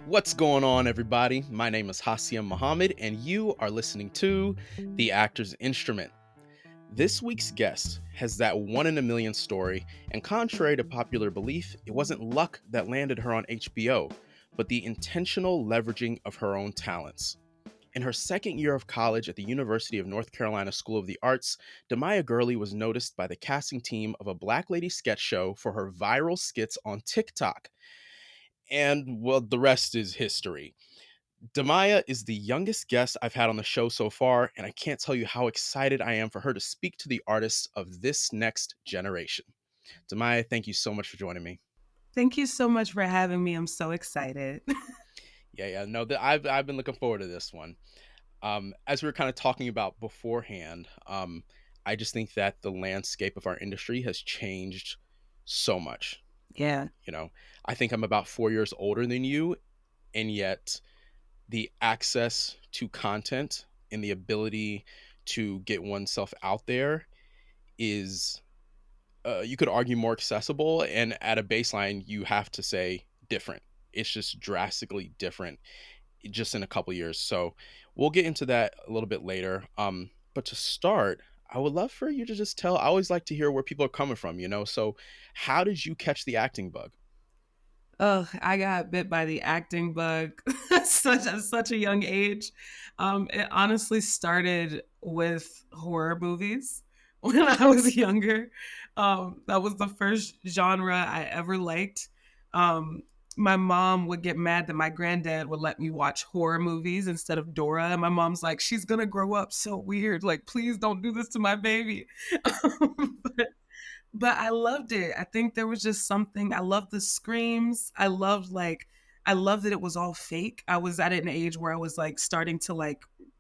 What's going on, everybody? My name is Hassiem Muhammad, and you are listening to The Actor's Instrument. This week's guest has that one in a million story, and contrary to popular belief, it wasn't luck that landed her on HBO, but the intentional leveraging of her own talents. In her second year of college at the University of North Carolina School of the Arts, DaMya Gurley was noticed by the casting team of a Black Lady sketch show for her viral skits on TikTok. And, well, the rest is history. DaMya is the youngest guest I've had on the show so far, and I can't tell you how excited I am for her to speak to the artists of this next generation. DaMya, thank you so much for joining me. Thank you so much for having me. I'm so excited. Yeah, no, I've been looking forward to this one. As we were kind of talking about beforehand, I just think that the landscape of our industry has changed so much. Yeah. You know, I think I'm about 4 years older than you, and yet the access to content and the ability to get oneself out there is, you could argue, more accessible, and at a baseline you have to say different. It's just drastically different just in a couple years, so we'll get into that a little bit later. But to start, I would love for you to just tell. I always like to hear where people are coming from, so how did you catch the acting bug? Oh, I got bit by the acting bug at such a young age. It honestly started with horror movies when I was younger. That was the first genre I ever liked. Um, my mom would get mad that my granddad would let me watch horror movies instead of Dora. And my mom's like, she's going to grow up so weird. Like, please don't do this to my baby. But I loved it. I think there was just something. I loved the screams. I loved that it was all fake. I was at an age where I was like starting to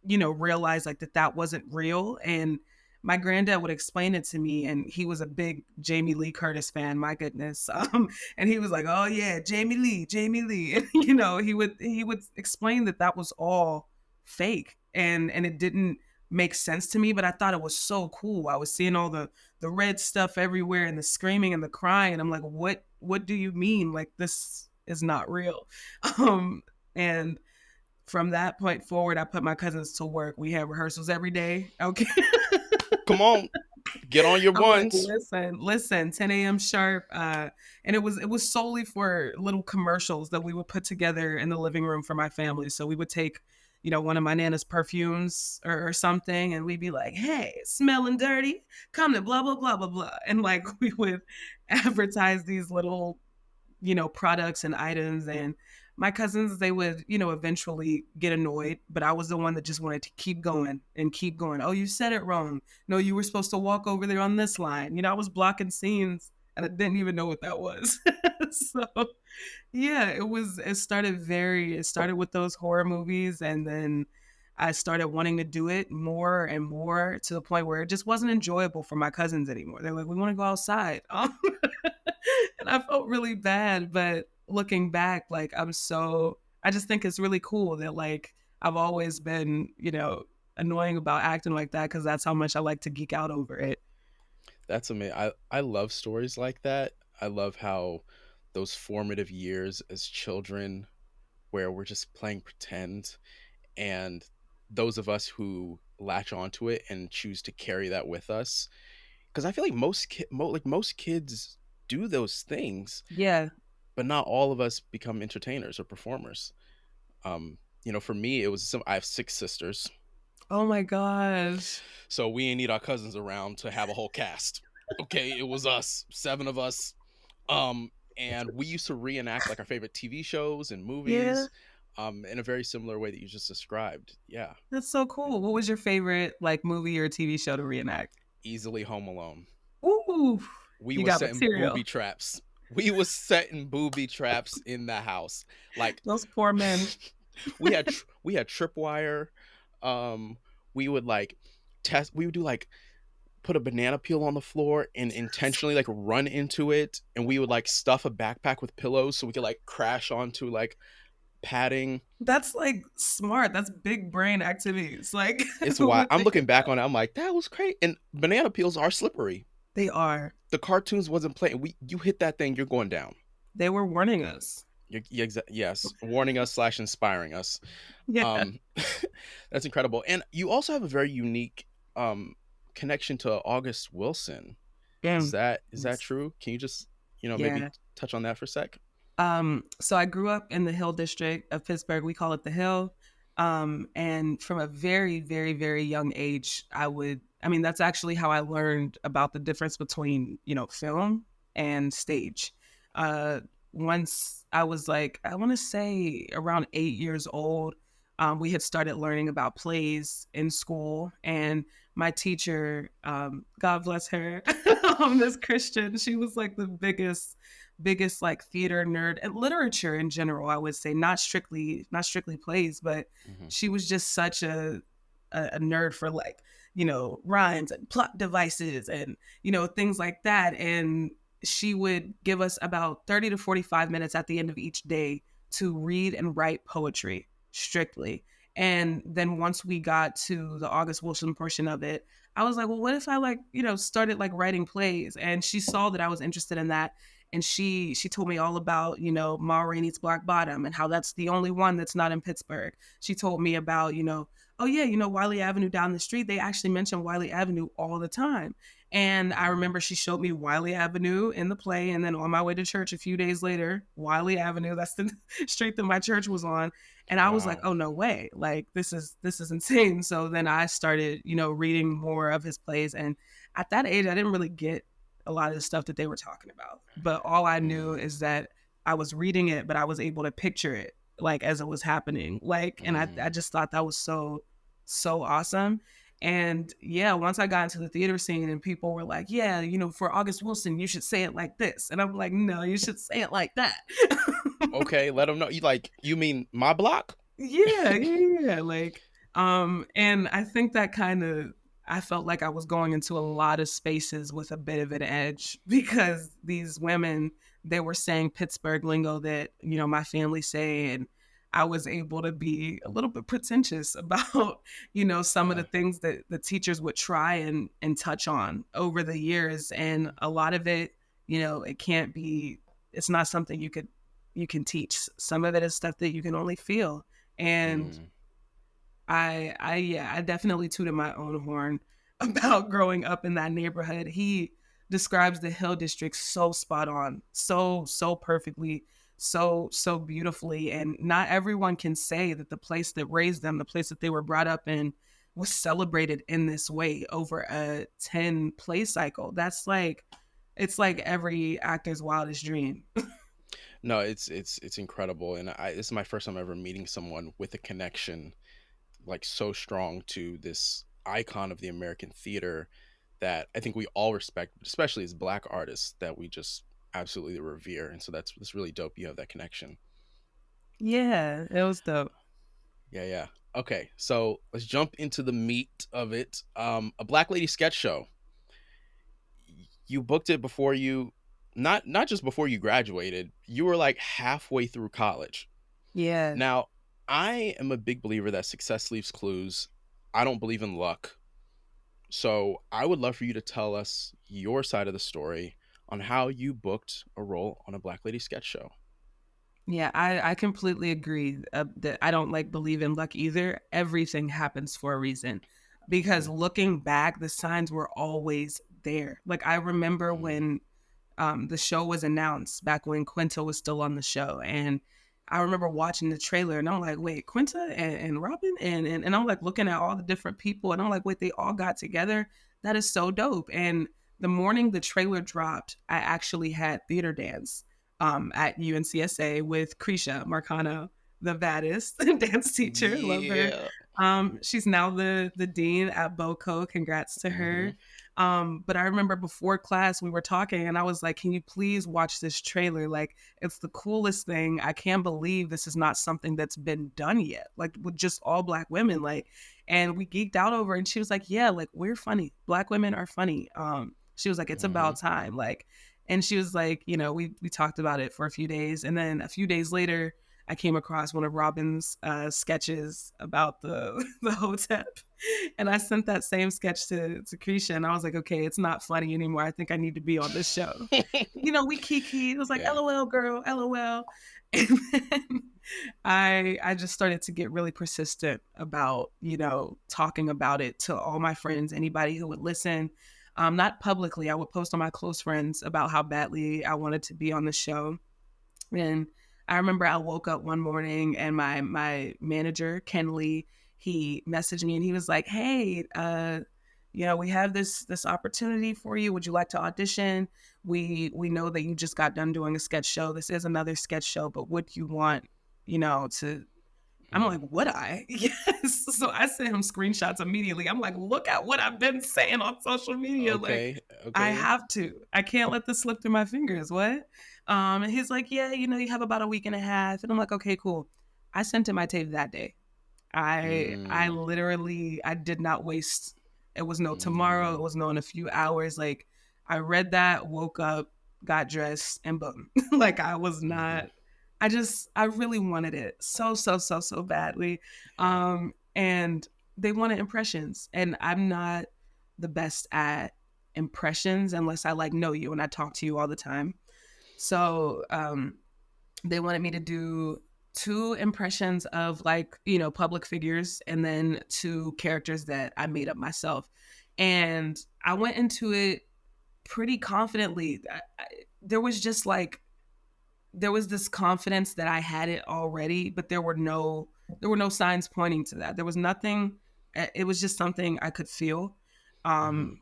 realize like that wasn't real. And my granddad would explain it to me, and he was a big Jamie Lee Curtis fan. My goodness, and he was like, "Oh yeah, Jamie Lee, Jamie Lee," and he would explain that was all fake, and it didn't make sense to me, but I thought it was so cool. I was seeing all the red stuff everywhere and the screaming and the crying, and I'm like, what do you mean? Like, this is not real. And from that point forward, I put my cousins to work. We had rehearsals every day. Okay. Come on, get on your I'm like, ones. listen, 10 a.m. sharp. And it was solely for little commercials that we would put together in the living room for my family. So we would take, one of my nana's perfumes or something, and we'd be like, hey, smelling dirty, come to blah blah blah blah blah. And like we would advertise these little, products and items. And my cousins, they would, eventually get annoyed, but I was the one that just wanted to keep going and keep going. Oh, you said it wrong. No, you were supposed to walk over there on this line. I was blocking scenes and I didn't even know what that was. So yeah, it started with those horror movies, and then I started wanting to do it more and more to the point where it just wasn't enjoyable for my cousins anymore. They're like, we want to go outside. And I felt really bad, but looking back, like I just think it's really cool that like I've always been, annoying about acting like that because that's how much I like to geek out over it. That's amazing. I love stories like that. I love how those formative years as children, where we're just playing pretend, and those of us who latch onto it and choose to carry that with us. Because I feel like most kids do those things, Yeah. but not all of us become entertainers or performers. For me, I have six sisters, Oh my gosh. so we ain't need our cousins around to have a whole cast. Okay, it was us, seven of us. And we used to reenact like our favorite TV shows and Yeah. movies, in a very similar way that you just described. Yeah, That's so cool. What was your favorite like movie or TV show to reenact? easily Home Alone. Ooh, We you was got setting booby material. traps. We was setting booby traps in the house. Like Those poor men. we had tripwire. Um, we would like test. We would do like put a banana peel on the floor and intentionally like run into it, and we would like stuff a backpack with pillows so we could like crash onto like padding. That's like smart. That's big brain activities. Like It's who why would I'm think looking of back that? on it. I'm like, that was great. And banana peels are slippery. They are. The cartoons wasn't playing. You hit that thing, you're going down. They were warning us. Yes, warning us slash inspiring us. Yeah. Um, that's incredible. And you also have a very unique um connection to August Wilson. Yeah. Is that Yes. true? Can you just maybe Yeah. touch on that for a sec? So I grew up in the Hill District of Pittsburgh. We call it the Hill. And from a very, very, very young age, I mean, that's actually how I learned about the difference between, film and stage. Uh, Once I was like, I want to say around 8 years old, we had started learning about plays in school. And my teacher, God bless her, Miss Christian, she was like the biggest like theater nerd and literature in general. I would say not strictly plays, but Hmm. she was just such a nerd for like rhymes and plot devices and things like that. And she would give us about 30 to 45 minutes at the end of each day to read and write poetry strictly. And then once we got to the August Wilson portion of it, I was like, well, what if I like, started like writing plays? And she saw that I was interested in that. And she told me all about, Ma Rainey's Black Bottom and how that's the only one that's not in Pittsburgh. She told me about, oh yeah, Wiley Avenue down the street. They actually mention Wiley Avenue all the time. And I Hmm. remember she showed me Wiley Avenue in the play. And then on my way to church a few days later, Wiley Avenue, that's the street that my church was on. And I was like, Wow. oh no way. Like this is insane. So then I started, reading more of his plays. And at that age, I didn't really get a lot of the stuff that they were talking about. But all I knew Mm, is that I was reading it, but I was able to picture it like as it was happening. Like, and I mm. just thought that was so awesome. And yeah, once I got into the theater scene and people were like, yeah, for August Wilson, you should say it like this. And I'm like, no, you should say it like that. Okay, let them know. You mean my block? Yeah, yeah, yeah. Like, and I think that kind of I felt like I was going into a lot of spaces with a bit of an edge because these women they were saying Pittsburgh lingo that my family say, and I was able to be a little bit pretentious about some of Yeah. the things that the teachers would try and touch on over the years, and a lot of it, it can't be. It's not something you can teach. Some of it is stuff that you can only feel and Mm. I definitely tooted my own horn about growing up in that neighborhood. He describes the Hill District so spot on, so perfectly, so beautifully. And not everyone can say that the place that raised them, the place that they were brought up in, was celebrated in this way over a 10 play cycle. It's like every actor's wildest dream. No, it's incredible, and this is my first time ever meeting someone with a connection like so strong to this icon of the American theater that I think we all respect, especially as Black artists that we just absolutely revere. And so that's really dope. You have that connection. Yeah, it was dope. Yeah, yeah. Okay, so let's jump into the meat of it. A Black Lady sketch show. You booked it before you, not just before you graduated. You were like halfway through college. Yeah. Now, I am a big believer that success leaves clues. I don't believe in luck. So I would love for you to tell us your side of the story on how you booked a role on a Black Lady sketch show. Yeah, I completely agree that I don't like believe in luck either. Everything happens for a reason because Hmm. looking back, the signs were always there. Like I remember Hmm. when the show was announced back when Quinta was still on the show. And I remember watching the trailer and I'm like, wait, Quinta and Robin? And I'm like looking at all the different people and I'm like, wait, they all got together? That is so dope. And the morning the trailer dropped, I actually had theater dance at UNCSA with Krisha Marcano, the baddest dance teacher. Love her. Yeah. She's now the dean at BOCO. Congrats to Hmm. her. But I remember before class we were talking and I was like, can you please watch this trailer? Like it's the coolest thing. I can't believe this is not something that's been done yet. Like with just all Black women. Like, and we geeked out over it. And she was like, yeah, like we're funny. Black women are funny. She was like, it's Hmm. about time. Like, and she was like, we talked about it for a few days. And then a few days later, I came across one of Robin's sketches about the the hotep, and I sent that same sketch to Krisha, and I was like, okay, it's not funny anymore. I think I need to be on this show. We kiki. It was like, Yeah. LOL, girl, LOL. And then I just started to get really persistent about, talking about it to all my friends, anybody who would listen. Not publicly, I would post on my close friends about how badly I wanted to be on the show. And I remember I woke up one morning and my manager, Ken Lee, he messaged me and he was like, "Hey, we have this opportunity for you. Would you like to audition? We know that you just got done doing a sketch show. This is another sketch show, but would you want, to?" I'm Mhm. like, "Would I?" Yes. So I sent him screenshots immediately. I'm like, "Look at what I've been saying on social media. Like, Okay. I Okay. have to. I can't let this slip through my fingers. What?" And he's like, "Yeah, you have about a week and a half." And I'm like, "Okay, cool." I sent him my tape that day. I Mm. literally I did not waste. It was no tomorrow, it Mm. was no in a few hours. Like, I read that, woke up, got dressed, and boom. Like, I was Mhm. not I really wanted it so, so, so, so badly. Yeah. And they wanted impressions, and I'm not the best at impressions unless I, like, know you and I talk to you all the time. So, they wanted me to do two impressions of, like, public figures, and then two characters that I made up myself. And I went into it pretty confidently. There was just like there was this confidence that I had it already, but there were no signs pointing to that. There was nothing. It was just something I could feel. Mhm. Um,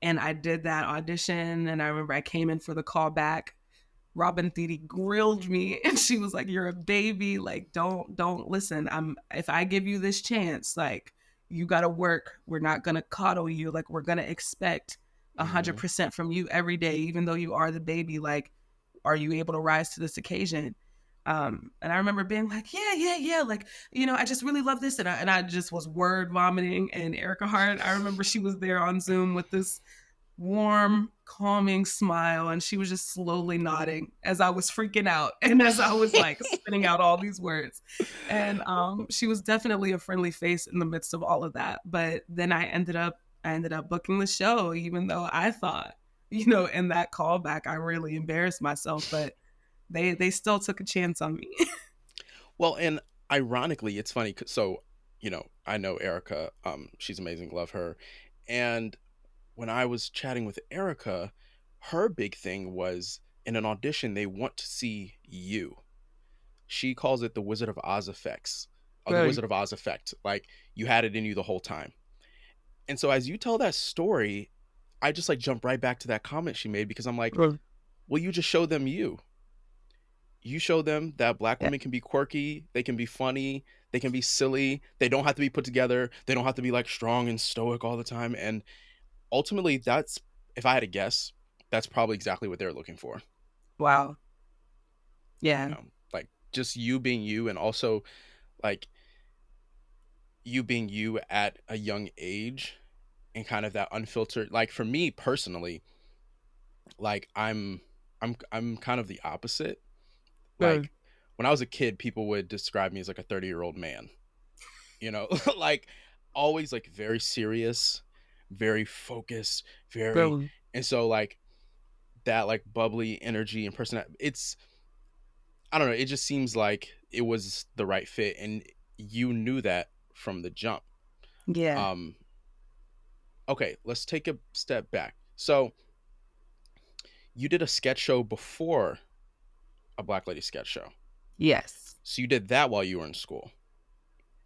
and I did that audition, and I remember I came in for the callback. Robin Thede grilled me and she was like, "You're a baby. Like, don't listen. If I give you this chance, like, you gotta work. We're not gonna coddle you. Like, we're gonna expect a hundred Mhm. percent from you every day, even though you are the baby. Like, are you able to rise to this occasion?" And I remember being like, "Yeah, yeah, yeah. Like, I just really love this." And I just was word vomiting. And Erica Hart, I remember she was there on Zoom with this warm, calming smile, and she was just slowly nodding as I was freaking out and as I was like spitting out all these words. And she was definitely a friendly face in the midst of all of that. But then I ended up booking the show, even though I thought, in that callback, I really embarrassed myself. But they still took a chance on me. Well, and ironically, it's funny. So, I know Erica. She's amazing. Love her. And when I was chatting with Erica, her big thing was in an audition, they want to see you. She calls it the Wizard of Oz effects, or the Right. Wizard of Oz effect. Like, you had it in you the whole time. And so as you tell that story, I just like jump right back to that comment she made because I'm like, Right. well, you just show them you. You show them that black Yeah. women can be quirky, they can be funny, they can be silly, they don't have to be put together, they don't have to be like strong and stoic all the time. And ultimately, that's, if I had to guess, that's probably exactly what they're looking for. Wow. Yeah. Like just you being you, and also like you being you at a young age, and kind of that unfiltered. Like for me personally, like I'm kind of the opposite. Right. Like when I was a kid, people would describe me as like a 30-year-old man, like always like very serious, very focused, very, Right. and so like that like bubbly energy and person, it's, I don't know, it just seems like it was the right fit, and you knew that from the jump. Yeah. Um okay, let's take a step back. So, you did a sketch show before a Black Lady sketch show. Yes. So you did that while you were in school.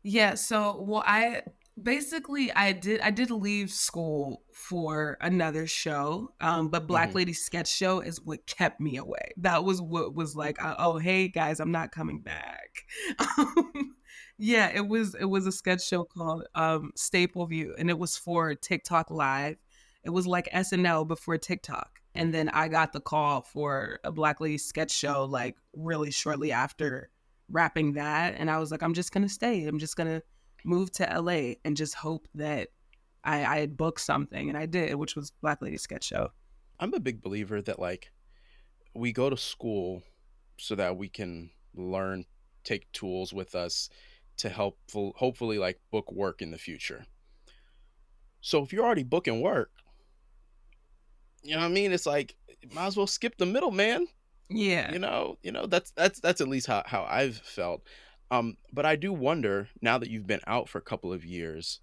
Yeah, so well, I did leave school for another show, but Black Mhm. Lady Sketch Show is what kept me away. That was what was like, oh, hey guys, I'm not coming back. Yeah, it was a sketch show called Staple View, and it was for TikTok Live. It was like SNL before TikTok. And then I got the call for a Black Lady Sketch Show like really shortly after wrapping that, and I was like, I'm just gonna stay. I'm just gonna move to LA and just hope that I had booked something, and I did, which was Black Lady Sketch Show. I'm a big believer that like we go to school so that we can learn, take tools with us to help hopefully like book work in the future. So if you're already booking work, you know what I mean? It's like might as well skip the middle, man. Yeah. That's at least how I've felt. But I do wonder now that you've been out for a couple of years,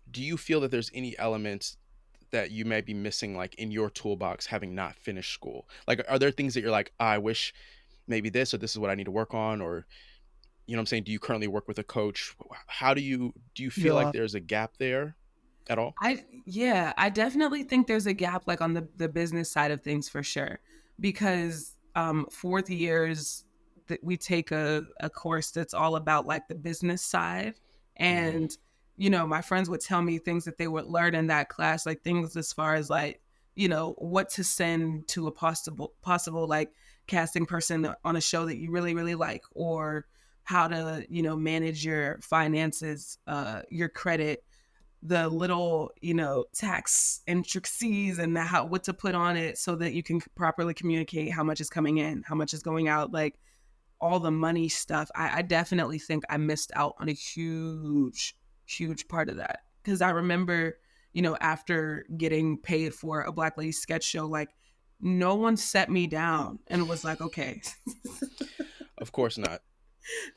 do you feel that there's any elements that you may be missing like in your toolbox having not finished school? Like are there things that you're like, "Ah, I wish maybe this or this is what I need to work on," or you know what I'm saying, do you currently work with a coach? How do you feel like Yeah. there's a gap there at all? I definitely think there's a gap like on the business side of things for sure. Because fourth years that we take a course that's all about like the business side. Mm, And, my friends would tell me things that they would learn in that class, like things as far as like, what to send to a possible like casting person on a show that you really, really like, or how to, manage your finances, your credit, the little tax intricacies and how what to put on it so that you can properly communicate how much is coming in, how much is going out, like all the money stuff. I definitely think I missed out on a huge part of that, because I remember after getting paid for a Black Lady sketch show, like no one set me down and was like, okay. of course not.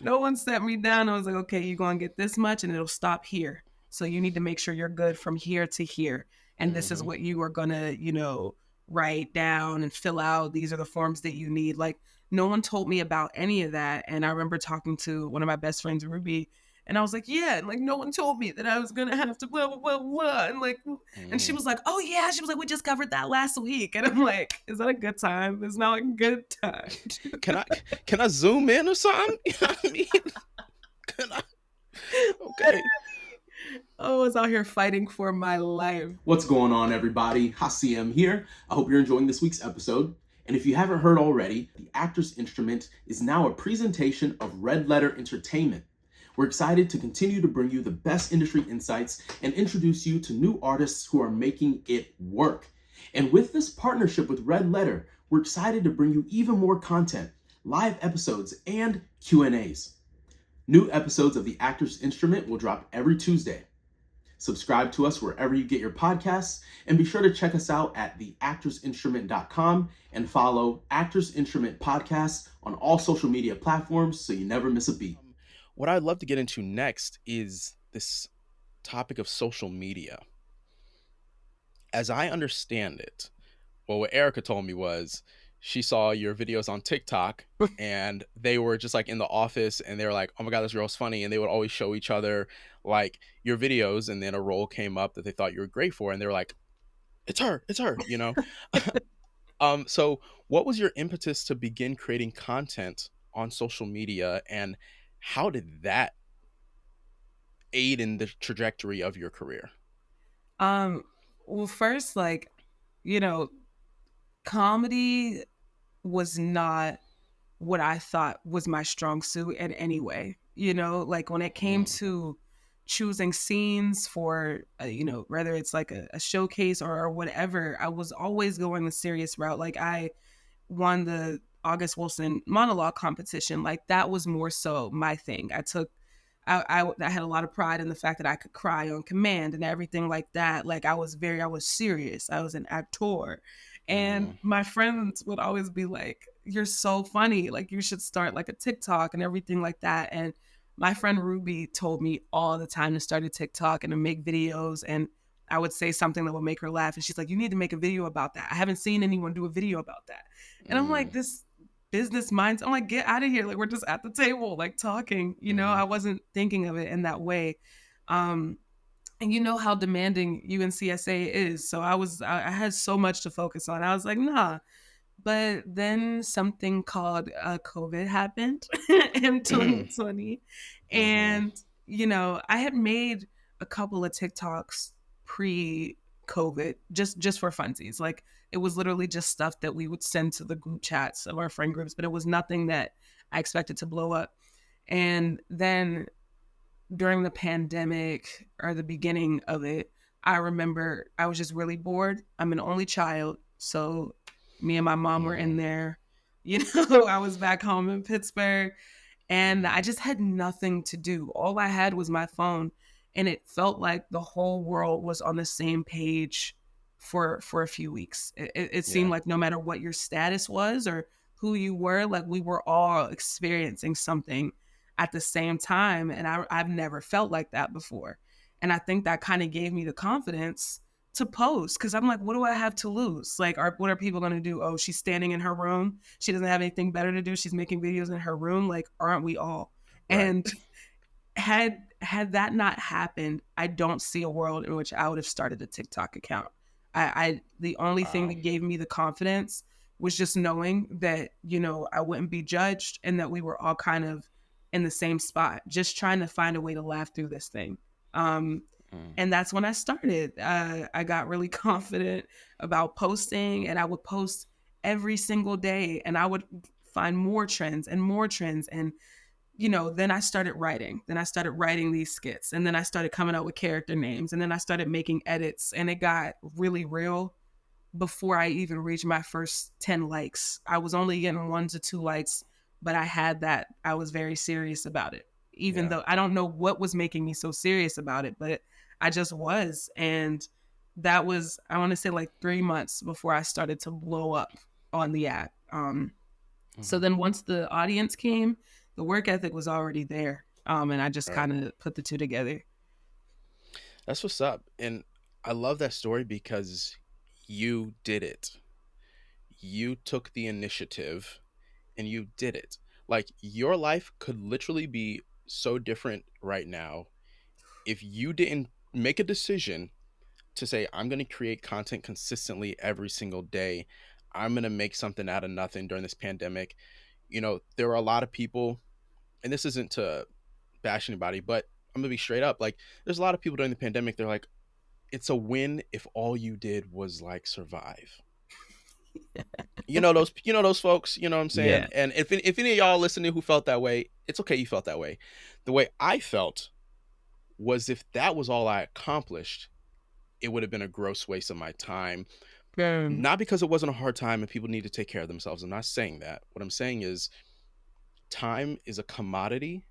No one sat me down. I was like, okay, you're going to get this much and it'll stop here. So you need to make sure you're good from here to here. And this is Mhm. what you are going to, write down and fill out. These are the forms that you need. Like, no one told me about any of that. And I remember talking to one of my best friends, Ruby, and I was like, yeah, and like no one told me that I was gonna have to blah blah blah blah. And like, and she Mhm. was like, oh yeah, she was like, we just covered that last week. And I'm like, is that a good time? It's not a good time. Can I can I zoom in or something? You know what I mean? Can I? Okay. I was out here fighting for my life. What's going on, everybody? Hasiem here. I hope you're enjoying this week's episode. And if you haven't heard already, The Actor's Instrument is now a presentation of Red Letter Entertainment. We're excited to continue to bring you the best industry insights and introduce you to new artists who are making it work. And with this partnership with Red Letter, we're excited to bring you even more content, live episodes, and Q&As. New episodes of The Actor's Instrument will drop every Tuesday. Subscribe to us wherever you get your podcasts, and be sure to check us out at theactorsinstrument.com and follow Actors Instrument Podcast on all social media platforms so you never miss a beat. What I'd love to get into next is this topic of social media. As I understand it, well, what Erica told me was she saw your videos on TikTok and they were just like in the office and they were like, oh my God, this girl's funny. And they would always show each other like your videos. And then a role came up that they thought you were great for. And they were like, it's her, you know? So what was your impetus to begin creating content on social media, and how did that aid in the trajectory of your career? Um, well, first, like, you know, comedy was not what I thought was my strong suit in any way. Like when it came Mm, to choosing scenes for, whether it's like a showcase or whatever, I was always going the serious route. Like I won the August Wilson monologue competition. Like that was more so my thing. I had a lot of pride in the fact that I could cry on command and everything like that. Like I was serious. I was an actor. And mm, my friends would always be like, you're so funny. Like you should start like a TikTok and everything like that. And my friend Ruby told me all the time to start a TikTok and to make videos. And I would say something that would make her laugh. And she's like, you need to make a video about that. I haven't seen anyone do a video about that. And I'm like, mm, this business minds. I'm like, get out of here. Like we're just at the table, like talking. mm, I wasn't thinking of it in that way. Um, and you know how demanding UNCSA is. So I had so much to focus on. I was like, nah. But then something called COVID happened in mm, 2020. mhm, And, I had made a couple of TikToks pre COVID just for funsies. Like it was literally just stuff that we would send to the group chats of our friend groups, but it was nothing that I expected to blow up. And then during the pandemic or the beginning of it, I remember I was just really bored. I'm an only child. So me and my mom were in mhm, there. I was back home in Pittsburgh. And I just had nothing to do. All I had was my phone, and it felt like the whole world was on the same page for a few weeks. It seemed Yeah. like no matter what your status was or who you were, like we were all experiencing something at the same time. And I've never felt like that before. And I think that kind of gave me the confidence to post because I'm like, what do I have to lose? Like, what are people going to do? Oh, she's standing in her room. She doesn't have anything better to do. She's making videos in her room. Like, aren't we all? Right. And had that not happened, I don't see a world in which I would have started a TikTok account. I the only thing Wow. that gave me the confidence was just knowing that, I wouldn't be judged and that we were all kind of in the same spot, just trying to find a way to laugh through this thing. Um, Mm. and that's when I started. I got really confident about posting, and I would post every single day, and I would find more trends and more trends. And then I started writing. Then I started writing these skits. And then I started coming up with character names. And then I started making edits. And it got really real before I even reached my first 10 likes. I was only getting 1 to 2 likes, but I had that. I was very serious about it. Even Yeah. though I don't know what was making me so serious about it, but I just was. And that was, I want to say, like 3 months before I started to blow up on the app. So Mhm. then once the audience came, the work ethic was already there. And I just Right. kind of put the two together. That's what's up. And I love that story because you did it. You took the initiative and you did it. Like your life could literally be so different right now if you didn't make a decision to say, I'm going to create content consistently every single day. I'm going to make something out of nothing during this pandemic. There were a lot of people, and this isn't to bash anybody, but I'm going to be straight up. Like, there's a lot of people during the pandemic, they're like, it's a win if all you did was like survive. Those folks, you know what I'm saying? Yeah. And if any of y'all listening who felt that way, it's okay you felt that way. The way I felt was if that was all I accomplished, it would have been a gross waste of my time. Um, Not because it wasn't a hard time and people need to take care of themselves. I'm not saying that. What I'm saying is time is a commodity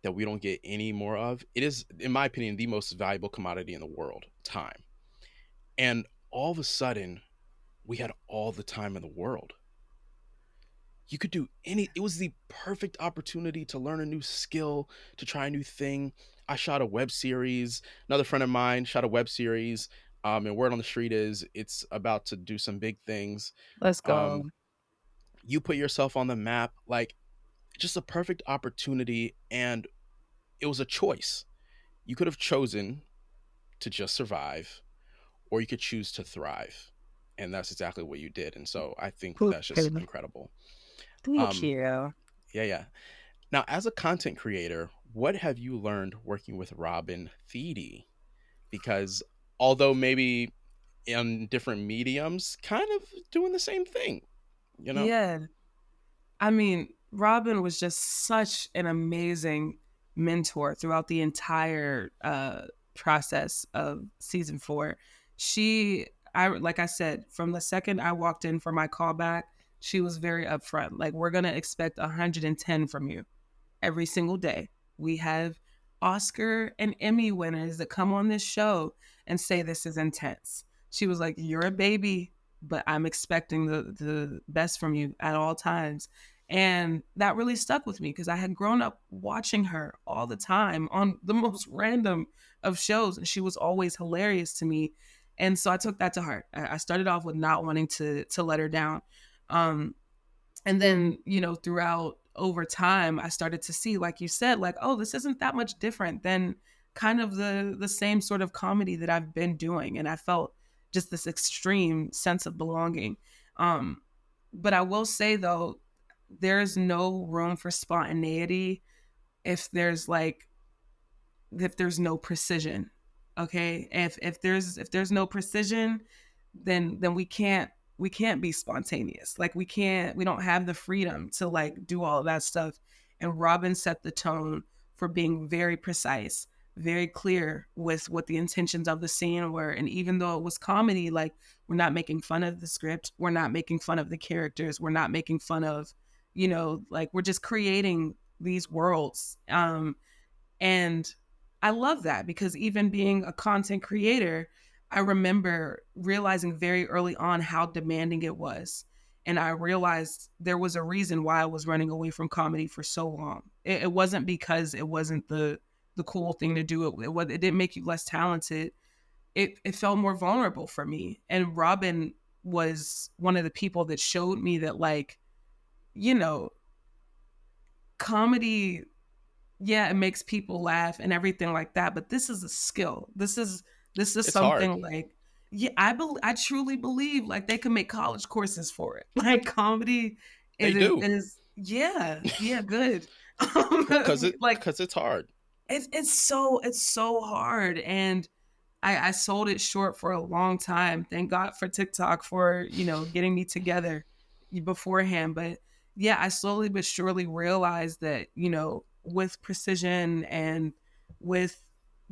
that we don't get any more of. It is, in my opinion, the most valuable commodity in the world, time. And all of a sudden, we had all the time in the world. You could do it was the perfect opportunity to learn a new skill, to try a new thing. I shot a web series. Another friend of mine shot a web series. And word on the street is it's about to do some big things. let's Um, go. you put yourself on the map, like just a perfect opportunity, and it was a choice. You could have chosen to just survive, or you could choose to thrive, and that's exactly what you did. And so I think that's just Okay. incredible. Thank um you. yeah, yeah. Now, as a content creator, what have you learned working with Robin Thede? Because although maybe in different mediums, kind of doing the same thing, you know? Yeah. I mean, Robin was just such an amazing mentor throughout the entire process of season 4. Like I said, from the second I walked in for my callback, she was very upfront. Like, we're going to expect 110 from you every single day. We have Oscar and Emmy winners that come on this show and say this is intense. She was like, "You're a baby, but I'm expecting the best from you at all times." And that really stuck with me because I had grown up watching her all the time on the most random of shows, and she was always hilarious to me. And so I took that to heart. I started off with not wanting to let her down. Um, and then, throughout over time, I started to see, like you said, like, oh, this isn't that much different than kind of the same sort of comedy that I've been doing. And I felt just this extreme sense of belonging. Um, but I will say though, there's no room for spontaneity if there's no precision. Okay, if there's no precision, then we can't be spontaneous. Like, we don't have the freedom to like do all of that stuff. And Robin set the tone for being very precise, very clear with what the intentions of the scene were. And even though it was comedy, like, we're not making fun of the script, we're not making fun of the characters, we're not making fun of, like, we're just creating these worlds. And I love that because even being a content creator, I remember realizing very early on how demanding it was. And I realized there was a reason why I was running away from comedy for so long. It wasn't because it wasn't the cool thing to do. It didn't make you less talented. It felt more vulnerable for me. And Robin was one of the people that showed me that, like, you know, comedy, yeah, it makes people laugh and everything like that, but this is a skill. This is It's hard. something like, yeah, I truly believe like they can make college courses for it. Like comedy They is do. yeah, yeah, good. Like Because it's hard. it's so hard, and I sold it short for a long time. Thank God for TikTok for, getting me together beforehand. But yeah, I slowly but surely realized that, with precision and with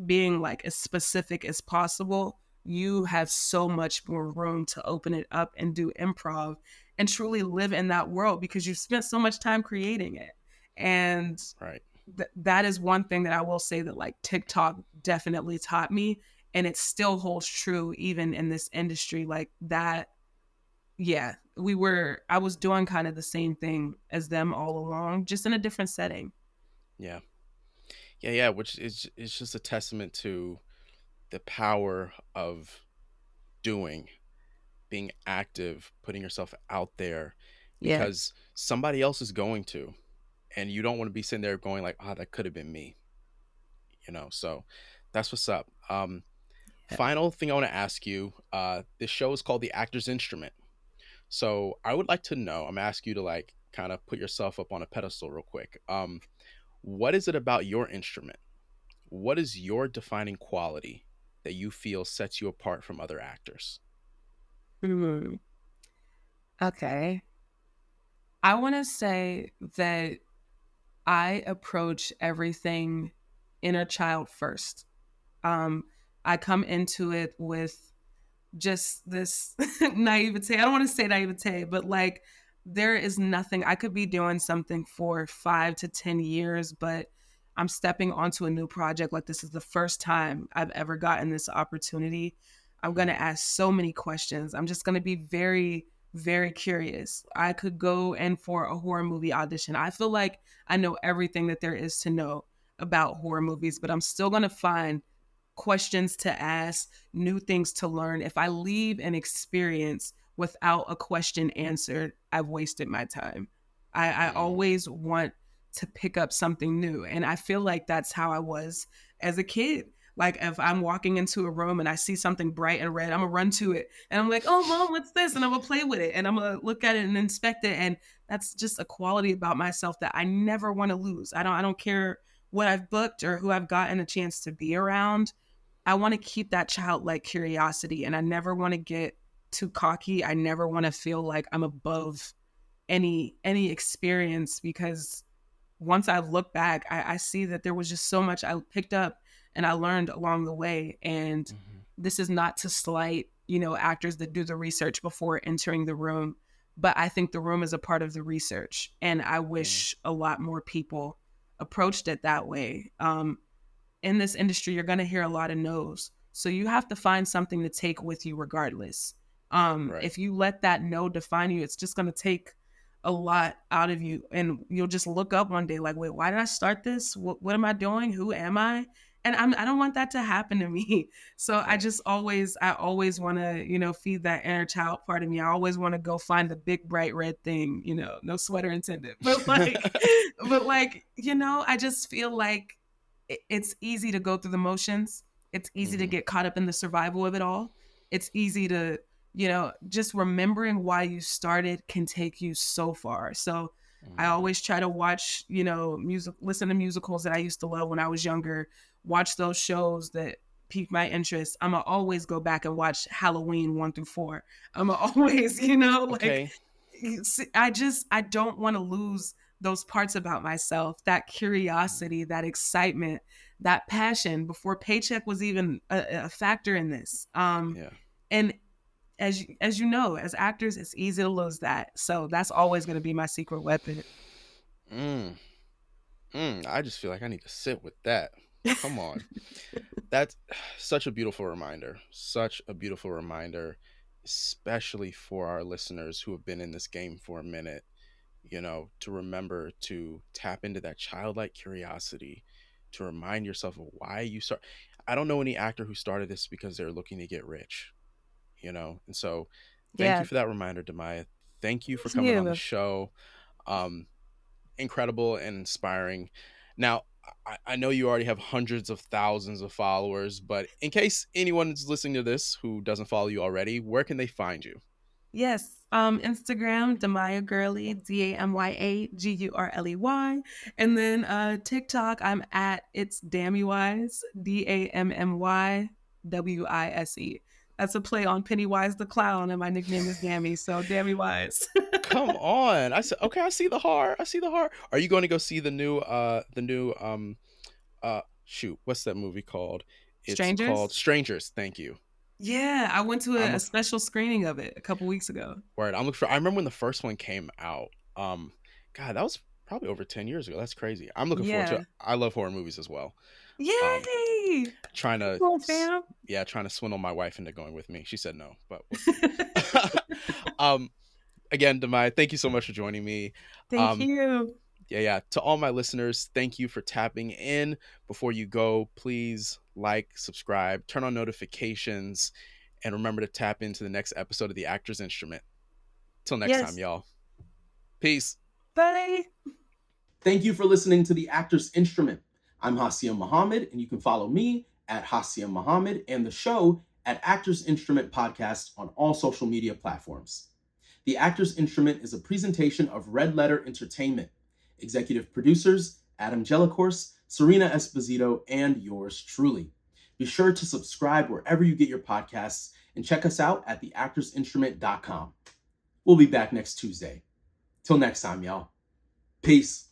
being like as specific as possible, you have so much more room to open it up and do improv and truly live in that world because you've spent so much time creating it. And Right. that is one thing that I will say that like TikTok definitely taught me, and it still holds true even in this industry like that. Yeah, I was doing kind of the same thing as them all along, just in a different setting. Yeah. Yeah. Which is it's just a testament to the power of doing, being active, putting yourself out there Yeah. because somebody else is going to, and you don't want to be sitting there going like, "Ah, that could have been me," So that's what's up. Yeah. Final thing I want to ask you. This show is called The Actor's Instrument. So I would like to know. I'm gonna ask you to like kind of put yourself up on a pedestal real quick. What is it about your instrument? What is your defining quality that you feel sets you apart from other actors? Hmm. Okay. I want to say that I approach everything inner child first. Um, I come into it with just this naivete. I don't want to say naivete, but like there is nothing. I could be doing something for 5 to 10 years, but I'm stepping onto a new project. Like this is the first time I've ever gotten this opportunity. I'm going to Mhm. ask so many questions. I'm just going to be very, very curious. I could go in for a horror movie audition. I feel like I know everything that there is to know about horror movies, but I'm still going to find questions to ask, new things to learn. If I leave an experience without a question answered, I've wasted my time. I Mm. always want to pick up something new. And I feel like that's how I was as a kid. Like if I'm walking into a room and I see something bright and red, I'm gonna run to it and I'm like, "Oh, mom, what's this?" And I'm gonna play with it and I'm gonna look at it and inspect it. And that's just a quality about myself that I never want to lose. I don't care what I've booked or who I've gotten a chance to be around. I want to keep that childlike curiosity, and I never want to get too cocky. I never want to feel like I'm above any experience because once I look back, I see that there was just so much I picked up and I learned along the way. And Mhm. this is not to slight, actors that do the research before entering the room, but I think the room is a part of the research. And I Mm. wish a lot more people approached it that way. In this industry, you're going to hear a lot of no's. So you have to find something to take with you regardless. Right. If you let that no define you, it's just going to take a lot out of you. And you'll just look up one day like, wait, why did I start this? What am I doing? Who am I? And I don't want that to happen to me. So Right. I always want to, feed that inner child part of me. I always want to go find the big bright red thing, no sweater intended. But I just feel like it's easy to go through the motions. It's easy to Mhm. get caught up in the survival of it all. It's easy to, just remembering why you started can take you so far. So I Mhm. always try to watch, listen to musicals that I used to love when I was younger, watch those shows that piqued my interest. I'm gonna always go back and watch Halloween 1 through 4. I'm gonna always, like Okay. I don't want to lose those parts about myself, that curiosity, that excitement, that passion before paycheck was even a factor in this. Yeah. And as you know, as actors, it's easy to lose that. So that's always going to be my secret weapon. Mm. I just feel like I need to sit with that. Come on. That's such a beautiful reminder. Such a beautiful reminder, especially for our listeners who have been in this game for a minute, to remember to tap into that childlike curiosity, to remind yourself of why you start. I don't know any actor who started this because they're looking to get rich, And so thank you Yeah, for that reminder, Demaya. Thank you for thank coming on the you. show. Um, Incredible and inspiring. Now, I know you already have hundreds of thousands of followers, but in case anyone is listening to this who doesn't follow you already, where can they find you? Yes. Instagram, DaMya Gurley, DaMyaGurley. And then TikTok, I'm at it's Dammywise, DammyWise. That's a play on Pennywise the Clown, and my nickname is Dammy, so Dammywise. Come on. I said okay, I see the heart. I see the heart. Are you going to go see the new shoot, what's that movie called? It's called Strangers? Strangers. Thank you. Yeah, I went to I'm a a special screening of it a couple weeks ago. word. I'm looking for I remember when the first one came out. God, that was probably over 10 years ago. That's crazy. I'm looking forward to Yeah. it. I love horror movies as well. Um Yay! trying Come to on, fam. yeah, trying to swindle my wife into going with me. She said no, but we'll see. um Again, Demai, thank you so much for joining me. Thank Um you. yeah. To all my listeners, thank you for tapping in. Before you go, please like, subscribe, turn on notifications, and remember to tap into the next episode of The Actor's Instrument. Till next time, Yes. y'all. Peace. Bye. Thank you for listening to The Actor's Instrument. I'm Hassiem Mohammed, and you can follow me at Hassiem Mohammed and the show at Actors Instrument Podcast on all social media platforms. The Actors Instrument is a presentation of Red Letter Entertainment. Executive producers, Adam Jellicourse, Serena Esposito, and yours truly. Be sure to subscribe wherever you get your podcasts and check us out at theactorsinstrument.com. We'll be back next Tuesday. Till next time, y'all. Peace.